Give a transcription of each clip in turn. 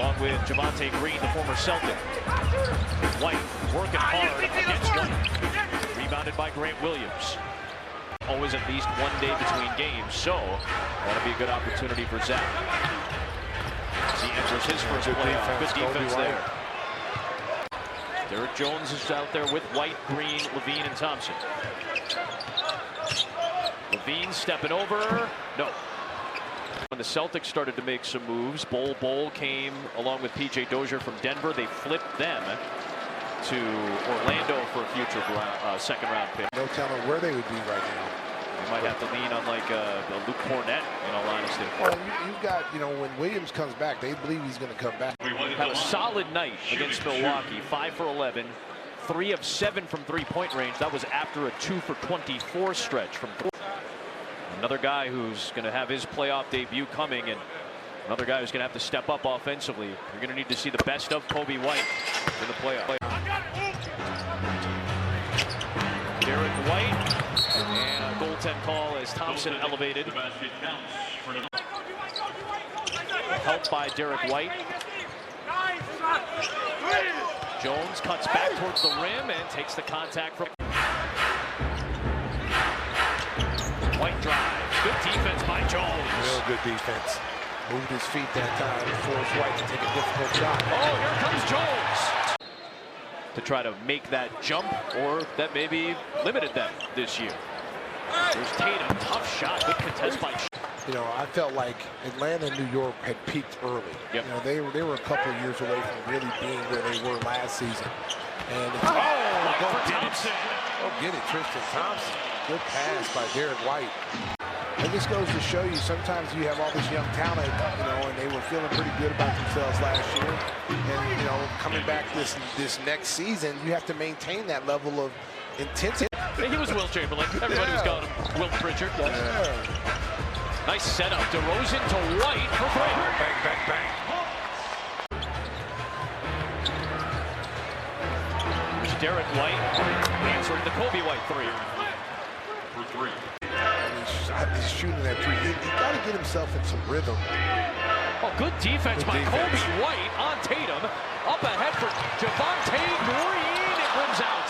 along with Javonte Green, the former Celtic. White working hard against White. Rebounded by Grant Williams. Always at least one day between games, so that'll be a good opportunity for Zach. As he enters his first playoff. Good defense there. Derrick Jones is out there with White, Green, Levine, and Thompson. Levine stepping over. No. When the Celtics started to make some moves, Bol came along with PJ Dozier from Denver. They flipped them to Orlando for a future second-round pick. No telling where they would be right now. You might have to lean on like a Luke Cornett, in all honesty. Well, you've got, when Williams comes back, they believe he's going to come back. Had a solid night against Milwaukee. 5 for 11, 3 of 7 from three-point range. That was after a 2 for 24 stretch from. Another guy who's going to have his playoff debut coming, and another guy who's going to have to step up offensively. You're going to need to see the best of Kobe White in the playoff. Derrick White, and a goaltend call as Thompson elevated. Helped by Derrick White. Jones cuts back towards the rim and takes the contact from. White drives. Good defense by Jones. Real good defense. Moved his feet that time and forced White to take a difficult shot. Oh, here comes Jones. To try to make that jump, or that maybe limited them this year. There's Tatum. Tough shot. Good contest by. I felt like Atlanta and New York had peaked early. Yep. They were a couple of years away from really being where they were last season. And Thompson. Get it, Tristan Thompson. Good pass by Derrick White. It just goes to show you sometimes you have all this young talent, and they were feeling pretty good about themselves last year. And, coming back this next season, you have to maintain that level of intensity. He was Will Chamberlain. Everybody was calling him Will Pritchard. Yeah. Nice setup. DeRozan to White for three. Bang, bang, bang. There's Derrick White answering the Kobe White three. For three. He's shooting that three. He got to get himself in some rhythm. Oh, good defense by Kobe White on Tatum. Up ahead for Javonte Green. It rims out.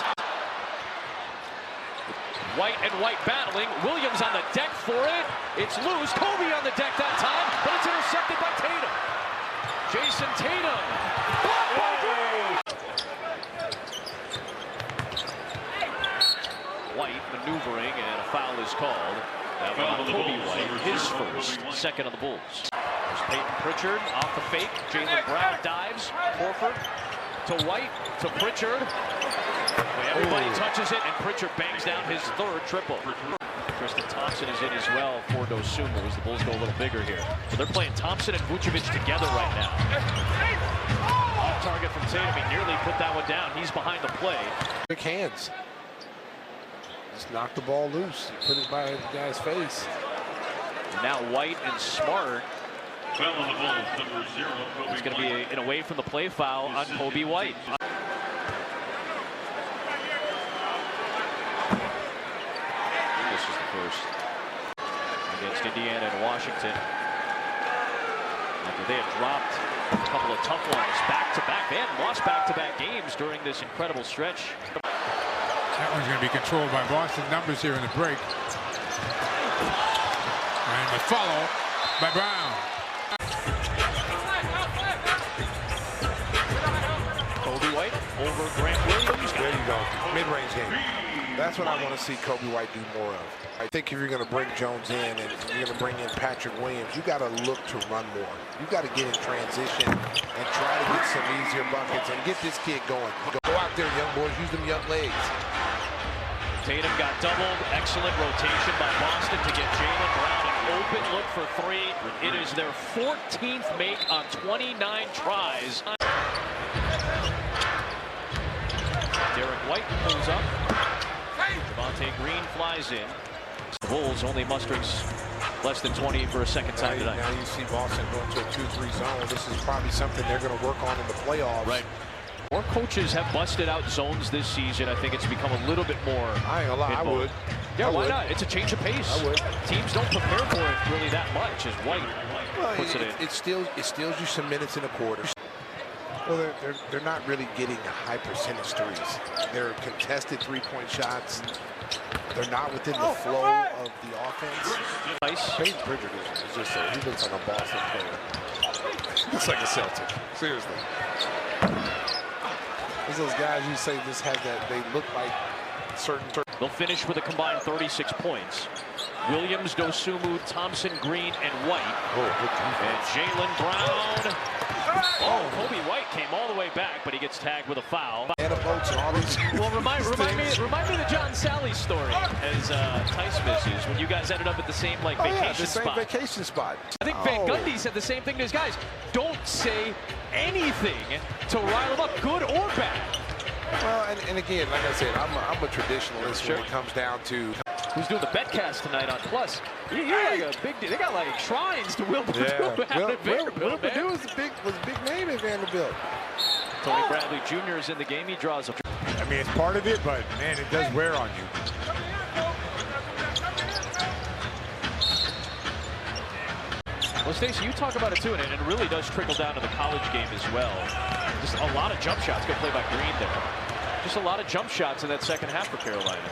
White and White battling. Williams on the deck for it. It's loose. Kobe on the deck that time, but it's intercepted by Tatum. Jason Tatum. Blocked by Green. White maneuvering, and a foul is called. That one on Kobe White, his first, second on the Bulls. There's Peyton Pritchard off the fake. Jaylen Brown dives. Horford to White to Pritchard. Everybody touches it, and Pritchard bangs down his third triple. Tristan Thompson is in as well for Dosunmu as the Bulls go a little bigger here. So they're playing Thompson and Vucevic together right now. Off target from Tatum. He nearly put that one down. He's behind the play. Quick hands. Just knocked the ball loose. Put it by the guy's face. Now White and Smart. It's going to be an away from the play foul on Kobe White. This is the first against Indiana and Washington. After they had dropped a couple of tough ones back-to-back. They hadn't lost back-to-back games during this incredible stretch. That one's going to be controlled by Boston numbers here in the break. And the follow by Brown. Kobe White over Grant Williams. There you go. Mid-range game. That's what I want to see Kobe White do more of. I think if you're going to bring Jones in and you're going to bring in Patrick Williams, you got to look to run more. You got to get in transition and try to get some easier buckets and get this kid going. Go out there, young boys. Use them young legs. Tatum got doubled. Excellent rotation by Boston to get Jaylen Brown an open look for three. It is their 14th make on 29 tries. Derrick White pulls up. Javonte Green flies in. The Bulls only mustering less than 20 for a second time tonight. Now you see Boston going to a 2-3 zone. This is probably something they're going to work on in the playoffs. Right. More coaches have busted out zones this season. I think it's become a little bit more. I ain't gonna lie, I would. Yeah, why not? It's a change of pace. I would. Teams don't prepare for it really that much as White puts it in. It steals you some minutes in a quarter. Well, they're not really getting high percentage threes. They're contested three-point shots. They're not within the flow of the offense. Nice. Peyton Pritchard is just he looks like a Boston player. Looks like a Celtic. Seriously. There's those guys you say just have that, they look like certain. They'll finish with a combined 36 points. Williams, Dosumu, Thompson, Green, and White. And Jaylen Brown. Oh, Kobe White came all the way back, but he gets tagged with a foul. And boats and all these. Well, remind me of the John Sally story, as Tice misses, when you guys ended up at the same vacation spot. Vacation spot. I think Van Gundy said the same thing to his guys. Don't say anything to rile them up, good or bad. Well, and again, like I said, I'm a traditionalist when it comes down to. Who's doing the betcast tonight on Plus? You're like a big deal. They got like shrines to Will Perdue. Will Perdue was a big name in Vanderbilt. Tony Bradley Jr. is in the game. He draws a. I mean, it's part of it, but man, it does wear on you. Well, Stacey, you talk about it too, and it really does trickle down to the college game as well. Just a lot of jump shots. Good play by Green there. Just a lot of jump shots in that second half for Carolina.